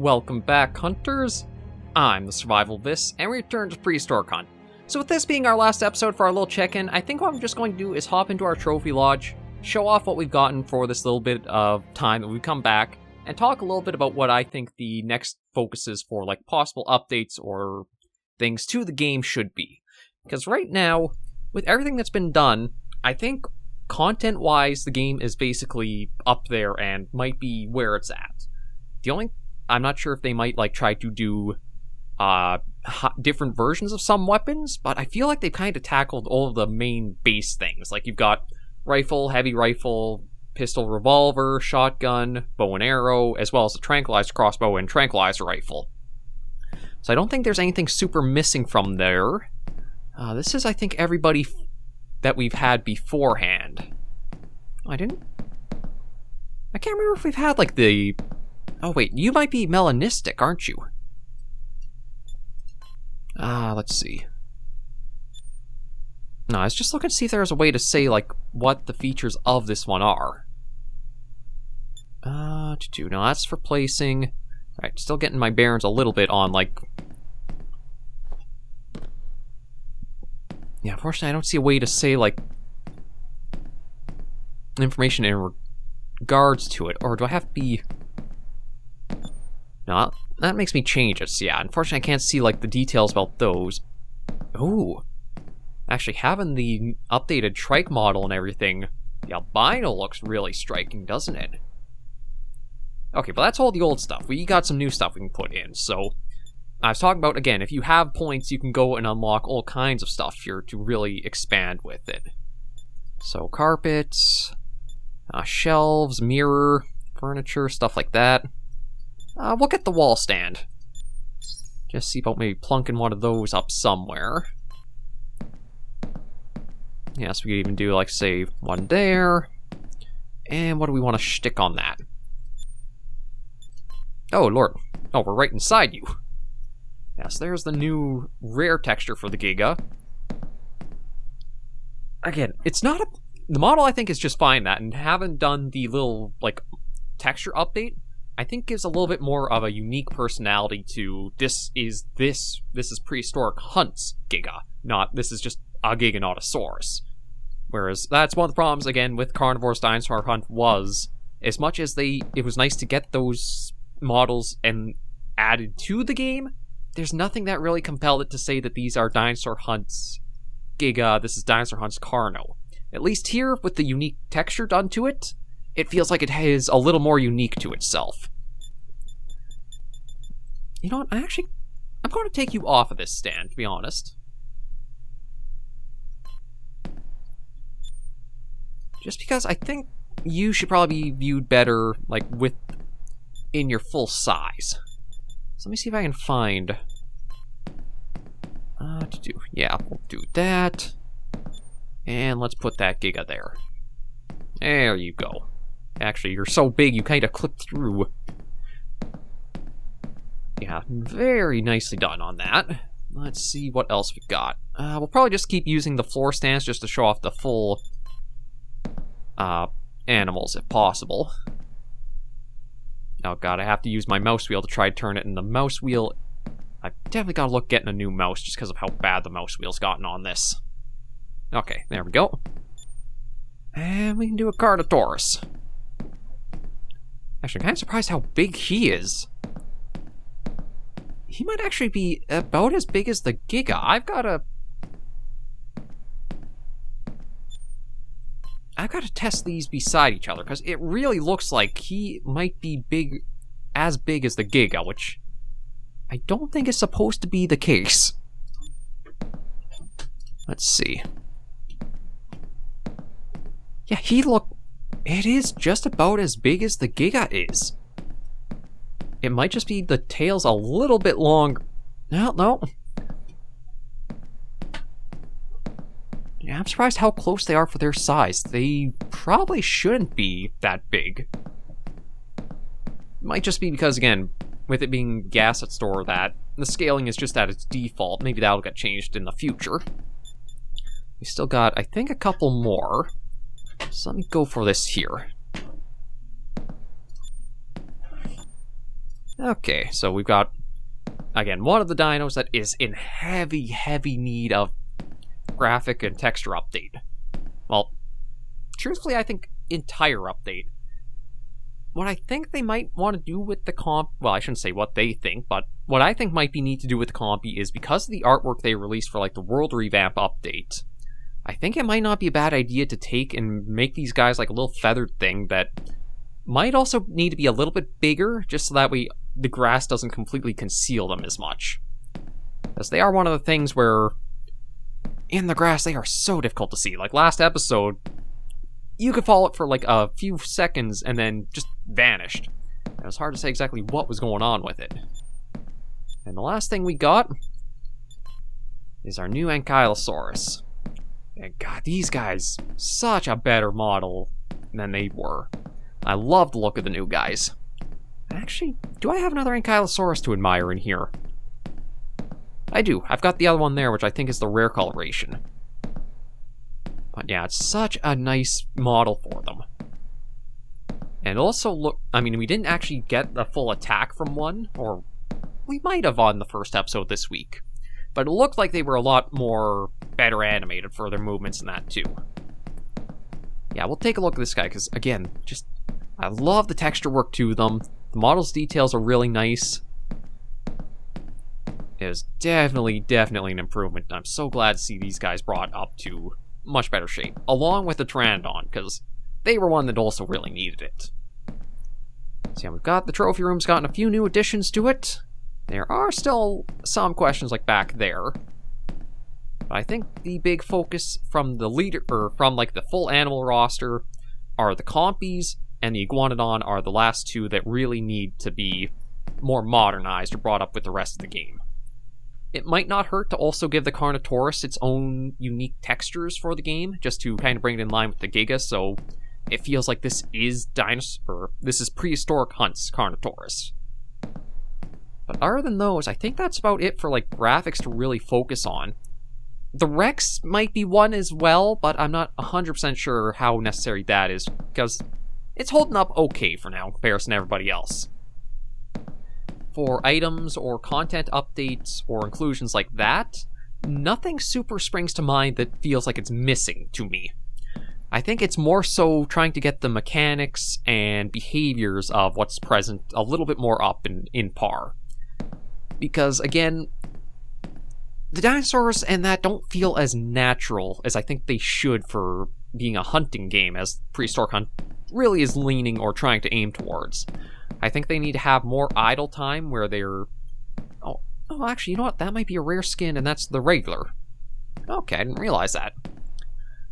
Welcome back, hunters. I'm the SurvivalVis, and we return to Prehistoric Hunt. So with this being our last episode for our little check-in, I think what I'm just going to do is hop into our trophy lodge, show off what we've gotten for this little bit of time that we've come back, and talk a little bit about what I think the next focus is for, like, possible updates or things to the game should be. Because right now, with everything that's been done, I think content-wise, the game is basically up there and might be where it's at. I'm not sure if they might, like, try to do different versions of some weapons, but I feel like they've kind of tackled all of the main base things. Like, you've got rifle, heavy rifle, pistol, revolver, shotgun, bow and arrow, as well as a tranquilizer crossbow and tranquilizer rifle. So I don't think there's anything super missing from there. This is, I think, everybody that we've had beforehand. I can't remember if we've had, like, the... Oh, wait, you might be melanistic, aren't you? Let's see. No, I was just looking to see if there's a way to say, like, what the features of this one are. No, that's for placing. Alright, still getting my bearings a little bit on, like... Yeah, unfortunately, I don't see a way to say, like, information in regards to it. Or do I have to be... No, that makes me change it. So yeah, unfortunately, I can't see, like, the details about those. Ooh. Actually, having the updated trike model and everything, the albino looks really striking, doesn't it? Okay, but that's all the old stuff. We got some new stuff we can put in, so... I was talking about, again, if you have points, you can go and unlock all kinds of stuff here to really expand with it. So, carpets, shelves, mirror, furniture, stuff like that. We'll get the wall stand. Just see about maybe plunking one of those up somewhere. Yeah, so we could even do, like, say, one there. And what do we want to stick on that? Oh, Lord. Oh, we're right inside you. Yes, there's the new rare texture for the Giga. Again, it's not a... The model, I think, is just fine that, and having done the little, like, texture update, I think gives a little bit more of a unique personality to this is Prehistoric Hunt's Giga, not this is just a Giganotosaurus. Whereas that's one of the problems, again, with Carnivore's Dinosaur Hunt was, as much as it was nice to get those models and added to the game, there's nothing that really compelled it to say that these are Dinosaur Hunt's Giga, this is Dinosaur Hunt's Carno. At least here, with the unique texture done to it, it feels like it is a little more unique to itself. You know what, I'm going to take you off of this stand, to be honest. Just because I think you should probably be viewed better, like, in your full size. So let me see if I can find... Yeah, we'll do that. And let's put that Giga there. There you go. Actually, you're so big you kind of clip through. Yeah, very nicely done on that. Let's see what else we got. We'll probably just keep using the floor stands just to show off the full animals if possible. Oh god, I have to use my mouse wheel to try to turn it, and the mouse wheel... I've definitely got to look getting a new mouse just because of how bad the mouse wheel's gotten on this. Okay, there we go. And we can do a Carnotaurus. Actually, I'm kind of surprised how big he is. He might actually be about as big as the Giga. I've got to test these beside each other, because it really looks like he might be as big as the Giga, which I don't think is supposed to be the case. Let's see. Yeah, it is just about as big as the Giga is. It might just be the tail's a little bit long. No. Yeah, I'm surprised how close they are for their size. They probably shouldn't be that big. Might just be because, again, with it being gas at store, that the scaling is just at its default. Maybe that'll get changed in the future. We still got, I think, a couple more. So let me go for this here. Okay, so we've got, again, one of the dinos that is in heavy need of graphic and texture update. Well, truthfully, I think entire update. What I think they might want to do with the comp, well, I shouldn't say what they think, but what I think might be neat to do with the compy is because of the artwork they released for like the World Revamp update, I think it might not be a bad idea to take and make these guys like a little feathered thing that might also need to be a little bit bigger, just so that way the grass doesn't completely conceal them as much. Because they are one of the things where in the grass they are so difficult to see. Like last episode, you could follow it for like a few seconds and then just vanished. It was hard to say exactly what was going on with it. And the last thing we got is our new Ankylosaurus. And God, these guys, such a better model than they were. I love the look of the new guys. Actually, do I have another Ankylosaurus to admire in here? I do. I've got the other one there, which I think is the rare coloration. But yeah, it's such a nice model for them. And also look, I mean, we didn't actually get the full attack from one, or we might have on the first episode this week. But it looked like they were a lot more better animated for their movements in that too. Yeah, we'll take a look at this guy, because again, just, I love the texture work to them. The model's details are really nice. It is definitely an improvement. I'm so glad to see these guys brought up to much better shape, along with the Pteranodon, because they were one that also really needed it. So yeah, we've got the trophy room's gotten a few new additions to it. There are still some questions like back there. But I think the big focus from the leader, or from like the full animal roster, are the compies and the Iguanodon are the last two that really need to be more modernized or brought up with the rest of the game. It might not hurt to also give the Carnotaurus its own unique textures for the game, just to kind of bring it in line with the Giga, so it feels like this is Prehistoric Hunt's Carnotaurus. But other than those, I think that's about it for like graphics to really focus on. The Rex might be one as well, but I'm not 100% sure how necessary that is, because it's holding up okay for now in comparison to everybody else. For items or content updates or inclusions like that, nothing super springs to mind that feels like it's missing to me. I think it's more so trying to get the mechanics and behaviors of what's present a little bit more up in par. Because, again, the dinosaurs and that don't feel as natural as I think they should for being a hunting game, as Prehistoric Hunt really is leaning or trying to aim towards. I think they need to have more idle time where they're... Oh, actually, you know what? That might be a rare skin, and that's the regular. Okay, I didn't realize that.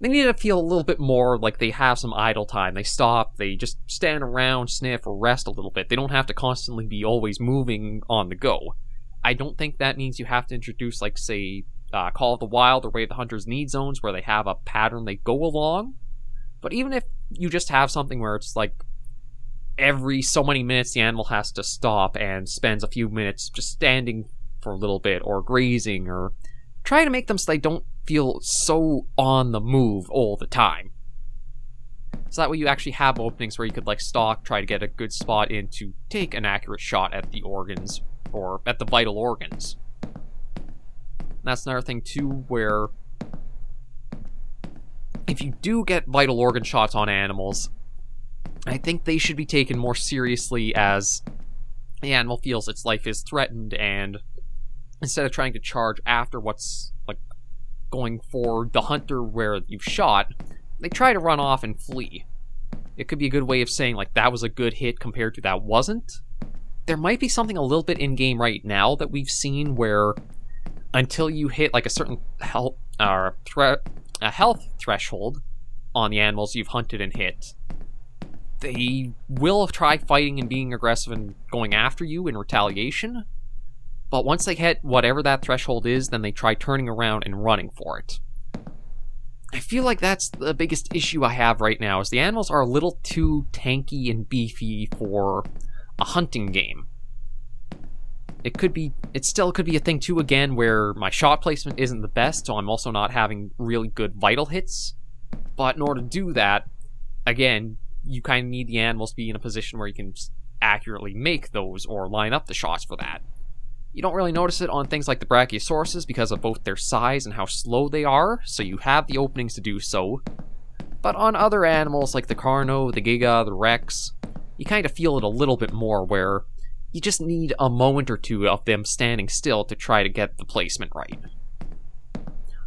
They need to feel a little bit more like they have some idle time. They stop, they just stand around, sniff, or rest a little bit. They don't have to constantly be always moving on the go. I don't think that means you have to introduce, like, say, Call of the Wild or Way of the Hunter's Need Zones, where they have a pattern they go along. But even if you just have something where it's like, every so many minutes the animal has to stop and spends a few minutes just standing for a little bit, or grazing, or try to make them so they don't feel so on the move all the time. So that way you actually have openings where you could like stalk, try to get a good spot in to take an accurate shot at the organs, or at the vital organs. And that's another thing too, where if you do get vital organ shots on animals, I think they should be taken more seriously as the animal feels its life is threatened, and instead of trying to charge after what's like going for the hunter where you've shot, they try to run off and flee. It could be a good way of saying like that was a good hit compared to that wasn't. There might be something a little bit in game right now that we've seen where until you hit like a certain health threshold on the animals you've hunted and hit, they will try fighting and being aggressive and going after you in retaliation. But once they hit whatever that threshold is, then they try turning around and running for it. I feel like that's the biggest issue I have right now, is the animals are a little too tanky and beefy for a hunting game. It still could be a thing too, again, where my shot placement isn't the best, so I'm also not having really good vital hits. But in order to do that, again, you kind of need the animals to be in a position where you can accurately make those or line up the shots for that. You don't really notice it on things like the Brachiosauruses because of both their size and how slow they are, so you have the openings to do so. But on other animals like the Carno, the Giga, the Rex, you kind of feel it a little bit more where you just need a moment or two of them standing still to try to get the placement right.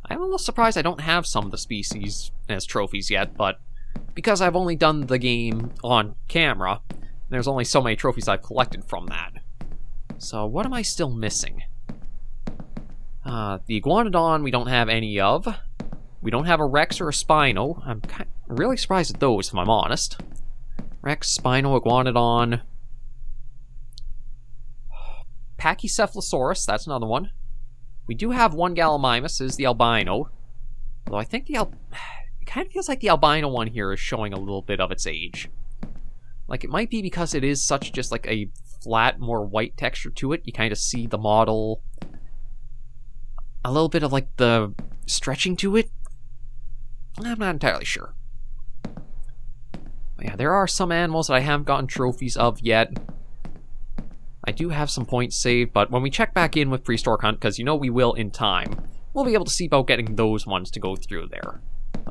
I'm a little surprised I don't have some of the species as trophies yet, but because I've only done the game on camera, there's only so many trophies I've collected from that. So what am I still missing? The Iguanodon we don't have any of. We don't have a Rex or a Spino. I'm really surprised at those, if I'm honest. Rex, Spino, Iguanodon. Pachycephalosaurus, that's another one. We do have one Gallimimus, is the albino. Although I think it kind of feels like the albino one here is showing a little bit of its age. Like, it might be because it is such just like a flat, more white texture to it. You kind of see the model, a little bit of like the stretching to it. I'm not entirely sure. But yeah, there are some animals that I haven't gotten trophies of yet. I do have some points saved, but when we check back in with Prehistoric Hunt, because you know we will in time, we'll be able to see about getting those ones to go through there.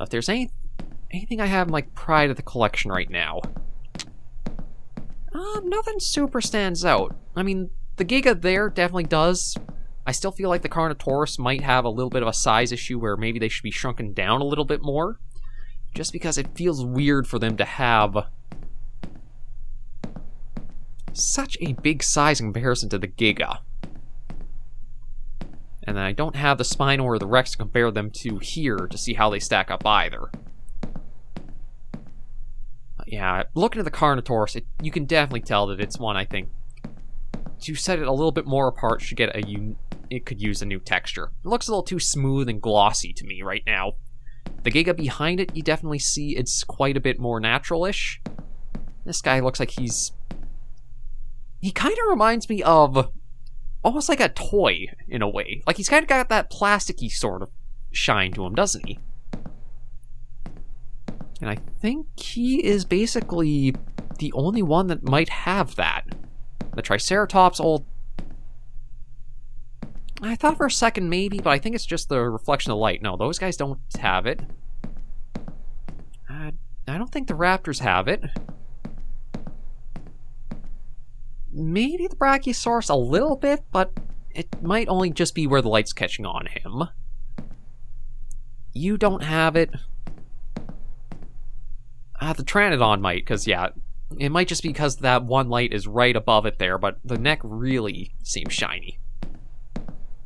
If there's anything I have in like pride of the collection right now, nothing super stands out. I mean, the Giga there definitely does. I still feel like the Carnotaurus might have a little bit of a size issue where maybe they should be shrunken down a little bit more, just because it feels weird for them to have such a big size in comparison to the Giga. And then I don't have the Spino or the Rex to compare them to here to see how they stack up either. But yeah, looking at the Carnotaurus, you can definitely tell that it's one I think to set it a little bit more apart should get it could use a new texture. It looks a little too smooth and glossy to me right now. The Giga behind it, you definitely see it's quite a bit more natural-ish. This guy looks like he kind of reminds me of almost like a toy, in a way. Like, he's kind of got that plasticky sort of shine to him, doesn't he? And I think he is basically the only one that might have that. The Triceratops, I thought for a second maybe, but I think it's just the reflection of light. No, those guys don't have it. I don't think the Raptors have it. Maybe the Brachiosaurus a little bit, but it might only just be where the light's catching on him. You don't have it. The Pteranodon might, because yeah, it might just be because that one light is right above it there, but the neck really seems shiny.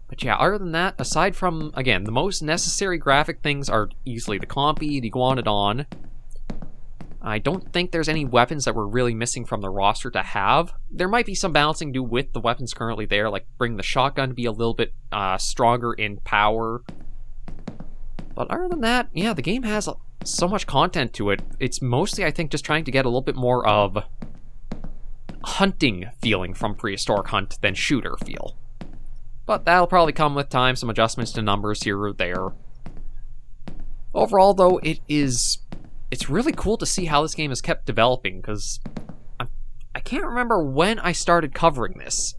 But yeah, other than that, aside from, again, the most necessary graphic things are easily the Compy, the Iguanodon. I don't think there's any weapons that we're really missing from the roster to have. There might be some balancing to do with the weapons currently there, like bring the shotgun to be a little bit stronger in power. But other than that, yeah, the game has so much content to it. It's mostly, I think, just trying to get a little bit more of hunting feeling from Prehistoric Hunt than shooter feel. But that'll probably come with time, some adjustments to numbers here or there. Overall, though, it's really cool to see how this game has kept developing, because I can't remember when I started covering this.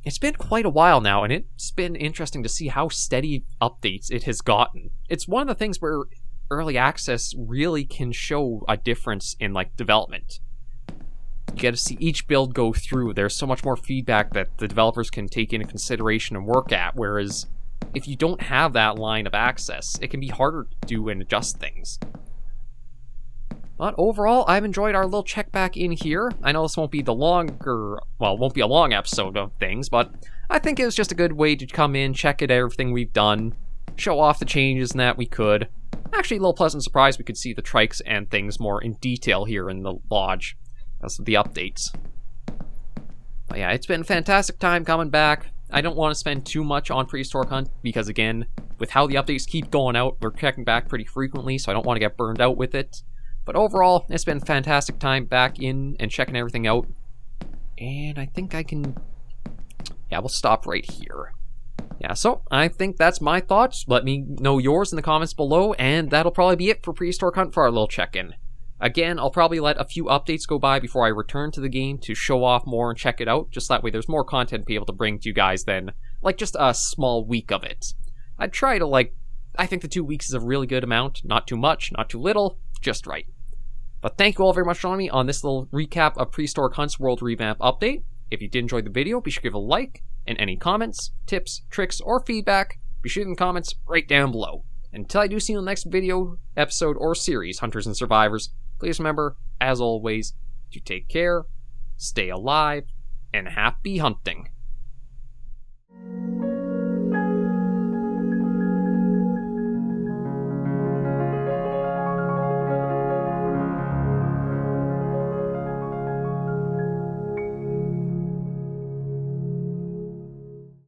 It's been quite a while now, and it's been interesting to see how steady updates it has gotten. It's one of the things where early access really can show a difference in, like, development. You get to see each build go through. There's so much more feedback that the developers can take into consideration and work at, whereas if you don't have that line of access, it can be harder to do and adjust things. But overall, I've enjoyed our little check back in here. I know this won't be it won't be a long episode of things, but I think it was just a good way to come in, check at everything we've done, show off the changes and that we could. Actually, a little pleasant surprise we could see the trikes and things more in detail here in the lodge as of the updates. But yeah, it's been a fantastic time coming back. I don't want to spend too much on Prehistoric Hunt because, again, with how the updates keep going out, we're checking back pretty frequently, so I don't want to get burned out with it. But overall, it's been a fantastic time back in and checking everything out. And I think I can... yeah, we'll stop right here. Yeah, so I think that's my thoughts. Let me know yours in the comments below, and that'll probably be it for Prehistoric Hunt for our little check-in. Again, I'll probably let a few updates go by before I return to the game to show off more and check it out, just that way there's more content to be able to bring to you guys than, just a small week of it. I'd try to, I think the 2 weeks is a really good amount, not too much, not too little, just right. But thank you all very much for joining me on this little recap of Prehistoric Hunt's World Revamp update. If you did enjoy the video, be sure to give a like, and any comments, tips, tricks, or feedback, be sure to leave in the comments right down below. Until I do see you in the next video, episode, or series, Hunters and Survivors, please remember, as always, to take care, stay alive, and happy hunting.